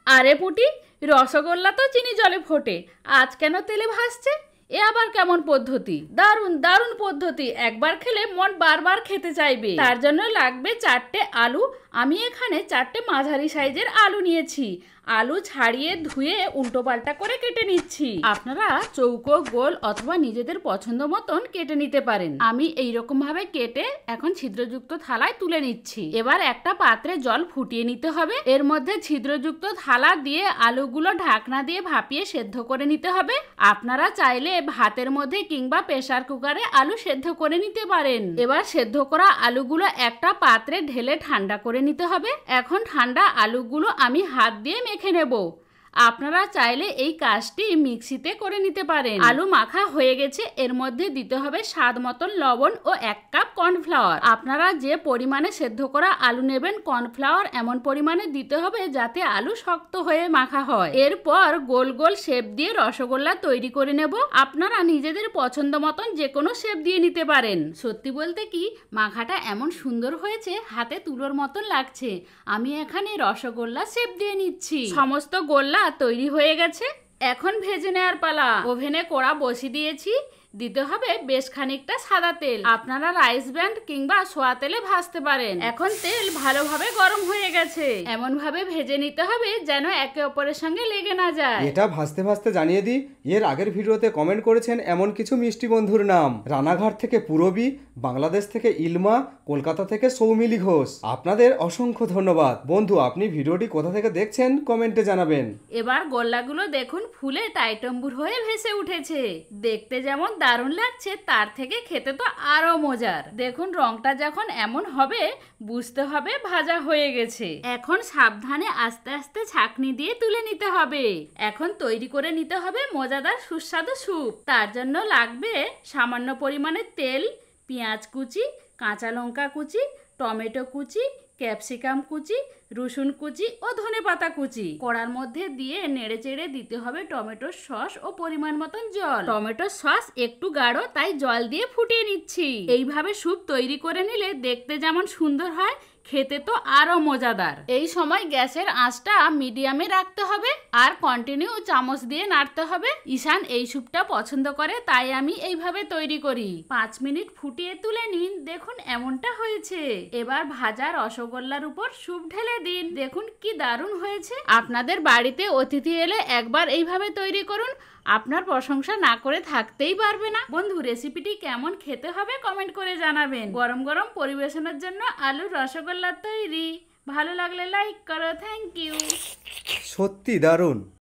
আরে পুটি, রসগোল্লা তো চিনি জলে ফোটে, আজ কেন তেলে ভাসছে? এ আবার কেমন পদ্ধতি? দারুণ দারুণ পদ্ধতি, একবার খেলে মন বারবার খেতে চাইবে। তার জন্য লাগবে 4টে আলু। আমি এখানে 4টে মাঝারি সাইজের আলু নিয়েছি। আলু ছাড়িয়ে ধুয়ে উল্টো পাল্টা করে কেটে নিচ্ছি। আপনারা চৌকো, গোল অথবা নিজেদের পছন্দ মতন কেটে নিতে পারেন। আমি এইরকম ভাবে কেটে এখন ছিদ্রযুক্ত থালায় তুলে নিচ্ছি। এবার একটা পাত্রে জল ফুটিয়ে নিতে হবে। এর মধ্যে ছিদ্রযুক্ত থালা দিয়ে আলুগুলো ঢাকনা দিয়ে ভাপিয়ে সেদ্ধ করে নিতে হবে। আপনারা চাইলে ভাতের মধ্যে কিংবা প্রেসার কুকারে আলু সেদ্ধ করে নিতে পারেন। এবার সেদ্ধ করা আলুগুলো একটা পাত্রে ঢেলে ঠান্ডা করে নিতে হবে। এখন ঠান্ডা আলুগুলো আমি হাত দিয়ে মেখে নেব। আপনারা চাইলে এই কাজটি মিক্সিতে করে নিতে পারেন। আলু মাখা হয়ে গেছে, এর মধ্যে দিতে হবে স্বাদ মতন লবণ ও 1 কাপ কর্নফ্লাওয়ার। আপনারা যে পরিমাণে সেদ্ধ করা আলু নেবেন, কর্নফ্লাওয়ার এমন পরিমাণে দিতে হবে যাতে আলু শক্ত হয়ে মাখা হয়। এরপর গোল গোল শেপ দিয়ে রসগোল্লা তৈরি করে নেব। আপনারা নিজেদের পছন্দ মতন যে কোনো শেপ দিয়ে নিতে পারেন। সত্যি বলতে কি, মাখাটা এমন সুন্দর হয়েছে, হাতে তুলোর মতন লাগছে। আমি এখানে রসগোল্লা শেপ দিয়ে নিচ্ছি। সমস্ত গোল্লা তৈরি হয়ে গেছে, এখন ভেজে নেওয়ার পালা। ওভেনে কড়া বসিয়ে দিয়েছি, দিতে হবে বেশ খানিকটা সাদা তেল। আপনারা রাইস ব্র্যান্ড কিংবা সোয়া তেলে ভাজতে পারেন। এখন তেল ভালোভাবে গরম হয়ে গেছে, এমন ভাবে ভেজে নিতে হবে যেন একে অপরের সঙ্গে লেগে না যায়। এটা ভাজতে ভাজতে জানিয়ে দিই, এর আগের ভিডিওতে কমেন্ট করেছেন এমন কিছু মিষ্টি বন্ধুর নাম। রানাঘাট থেকে পূরবী, বাংলাদেশ থেকে ইলমা, কলকাতা থেকে সৌমিলি ঘোষ। আপনাদের অসংখ্য ধন্যবাদ। বন্ধু, আপনি ভিডিওটি কোথা থেকে দেখছেন কমেন্টে জানাবেন। এবার গোল্লাগুলো দেখুন ফুলে টাইটম্বুর হয়ে ভেসে উঠেছে। দেখতে যেমন দারুণ লাগছে, তার থেকে খেতে তো আরো মজার। দেখুন রংটা যখন এমন হবে, বুঝতে হবে ভাজা হয়ে গেছে। এখন সাবধানে আস্তে আস্তে ছাঁকনি দিয়ে তুলে নিতে হবে। এখন তৈরি করে নিতে হবে মজাদার সুস্বাদু স্যুপ। তার জন্য লাগবে সামান্য পরিমাণে তেল, পেঁয়াজ কুচি, কাঁচা লঙ্কা কুচি, টমেটো কুচি, ক্যাপসিকাম কুচি, রসুন কুচি ও ধনেপাতা কুচি। কড়ার মধ্যে দিয়ে নেড়ে চেড়ে দিতে হবে টমেটোর সস ও পরিমাণ মতন জল। টমেটোর সস একটু গাঢ়, তাই জল দিয়ে ফুটিয়ে নিচ্ছি। এইভাবে স্যুপ তৈরি করে নিলে দেখতে যেমন সুন্দর হয়, খেতে তো আরো মজাদার। এই সময় গ্যাসের আঁচটা মিডিয়ামে রাখতে হবে আর কন্টিনিউ চামচ দিয়ে নাড়তে হবে। ঈশান এই স্যুপটা পছন্দ করে, তাই আমি এইভাবে তৈরি করি। 5 মিনিট ফুটিয়ে তুলে নিন, দেখুন এমনটা হয়েছে। এবার ভাজা রসগোল্লার উপর স্যুপ ঢেলে দিন, দেখুন কি দারুণ হয়েছে। আপনাদের বাড়িতে অতিথি এলে একবার এইভাবে তৈরি করুন, আপনার প্রশংসা না করে থাকতেই পারবে না। বন্ধু, রেসিপিটি কেমন খেতে হবে কমেন্ট করে জানাবেন। গরম গরম পরিবেশনের জন্য আলুর রসগোল্লা তৈরি। ভালো লাগলে লাইক করো। Thank you. সত্যি দারুণ।